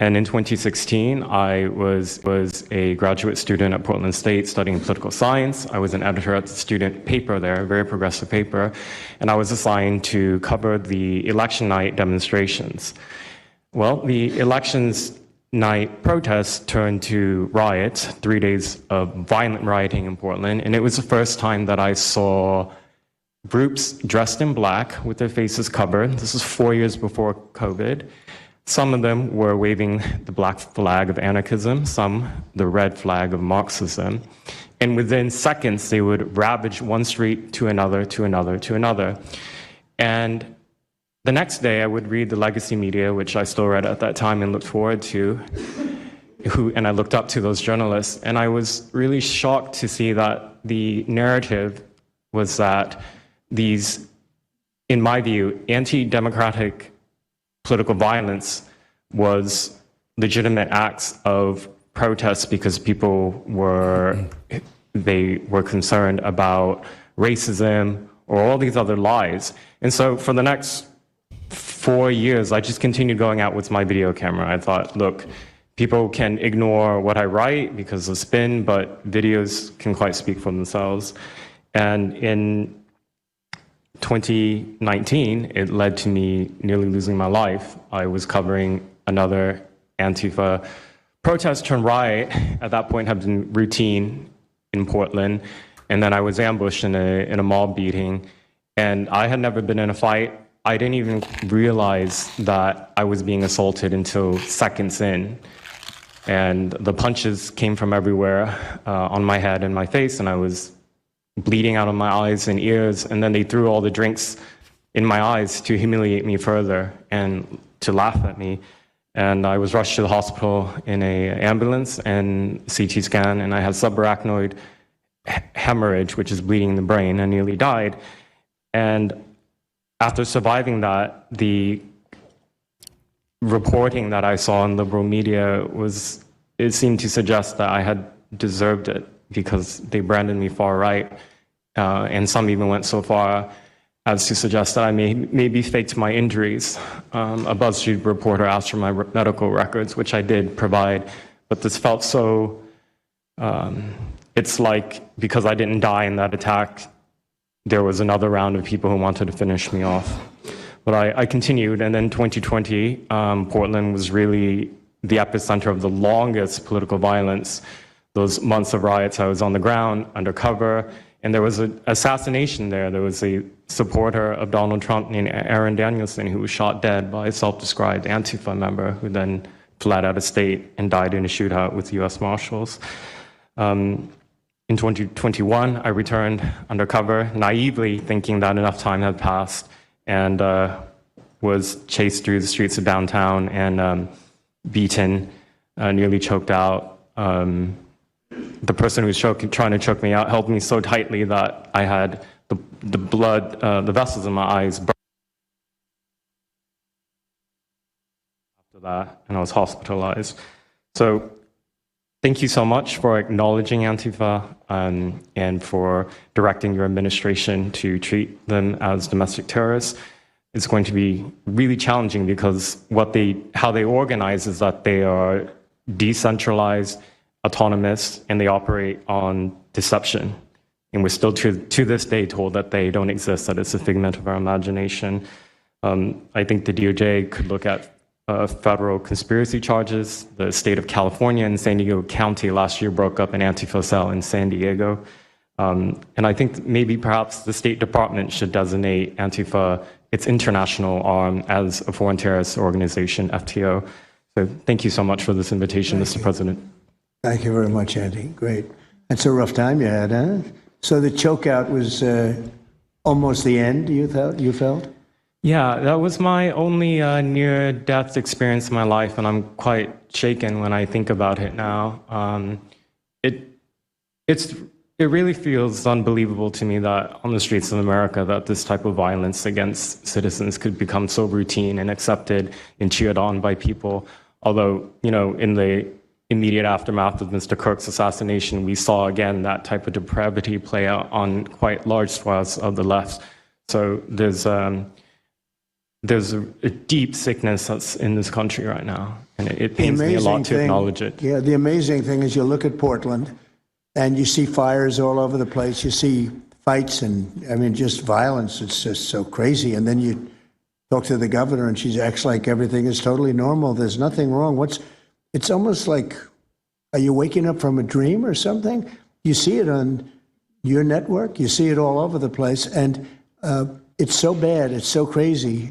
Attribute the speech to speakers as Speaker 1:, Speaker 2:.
Speaker 1: And in 2016, I was a graduate student at Portland State studying political science. I was an editor at the student paper there, a very progressive paper, and I was assigned to cover the election night demonstrations. Well, the elections night protests turned to riots, 3 days of violent rioting in Portland, and it was the first time that I saw groups dressed in black with their faces covered. This was 4 years before COVID. Some of them were waving the black flag of anarchism, some the red flag of Marxism. And within seconds, they would ravage one street to another, to another, to another. And the next day, I would read the legacy media, which I still read at that time and looked forward to, and I looked up to those journalists. And I was really shocked to see that the narrative was that these, in my view, anti-democratic political violence was legitimate acts of protest because people were concerned about racism or all these other lies. And so for the next 4 years, I just continued going out with my video camera. I thought, look, people can ignore what I write because of spin, but videos can quite speak for themselves. And in 2019, it led to me nearly losing my life. I was covering another Antifa protest turned riot. At that point, had been routine in Portland, and then I was ambushed in a mob beating. And I had never been in a fight. I didn't even realize that I was being assaulted until seconds in. And the punches came from everywhere on my head and my face, and I was bleeding out of my eyes and ears, and then they threw all the drinks in my eyes to humiliate me further and to laugh at me. And I was rushed to the hospital in an ambulance and CT scan, and I had subarachnoid hemorrhage, which is bleeding in the brain, and nearly died. And after surviving that, the reporting that I saw in liberal media it seemed to suggest that I had deserved it, because they branded me far right, and some even went so far as to suggest that I maybe faked my injuries. A BuzzFeed reporter asked for my medical records, which I did provide, but this felt so, it's like because I didn't die in that attack, there was another round of people who wanted to finish me off. But I continued, and then 2020, Portland was really the epicenter of the longest political violence. Those months of riots, I was on the ground, undercover, and there was an assassination there. There was a supporter of Donald Trump named Aaron Danielson who was shot dead by a self-described Antifa member who then fled out of state and died in a shootout with U.S. Marshals. In 2021, I returned undercover, naively thinking that enough time had passed, and was chased through the streets of downtown and beaten, nearly choked out. The person who was trying to choke me out held me so tightly that I had the blood, the vessels in my eyes burst after that, and I was hospitalized. So thank you so much for acknowledging Antifa and for directing your administration to treat them as domestic terrorists. It's going to be really challenging because how they organize is that they are decentralized, autonomous, and they operate on deception. And we're still to this day told that they don't exist, that it's a figment of our imagination. I think the DOJ could look at federal conspiracy charges. The state of California and San Diego County last year broke up an Antifa cell in San Diego. And I think maybe perhaps the State Department should designate Antifa, its international arm, as a foreign terrorist organization, FTO. So thank you so much for this invitation, Mr. President.
Speaker 2: Thank you very much, Andy. Great. That's a rough time you had, huh? So the chokeout was almost the end, you felt?
Speaker 1: Yeah, that was my only near-death experience in my life, and I'm quite shaken when I think about it now. It really feels unbelievable to me that on the streets of America that this type of violence against citizens could become so routine and accepted and cheered on by people. Although, in the immediate aftermath of Mr. Kirk's assassination, we saw again that type of depravity play out on quite large swaths of the left. So there's there's a deep sickness that's in this country right now, and it pains me a lot to acknowledge it.
Speaker 2: Yeah, the amazing thing is you look at Portland, and you see fires all over the place. You see fights and, I mean, just violence. It's just so crazy. And then you talk to the governor, and she acts like everything is totally normal. There's nothing wrong. It's almost like, are you waking up from a dream or something? You see it on your network. You see it all over the place. And it's so bad. It's so crazy.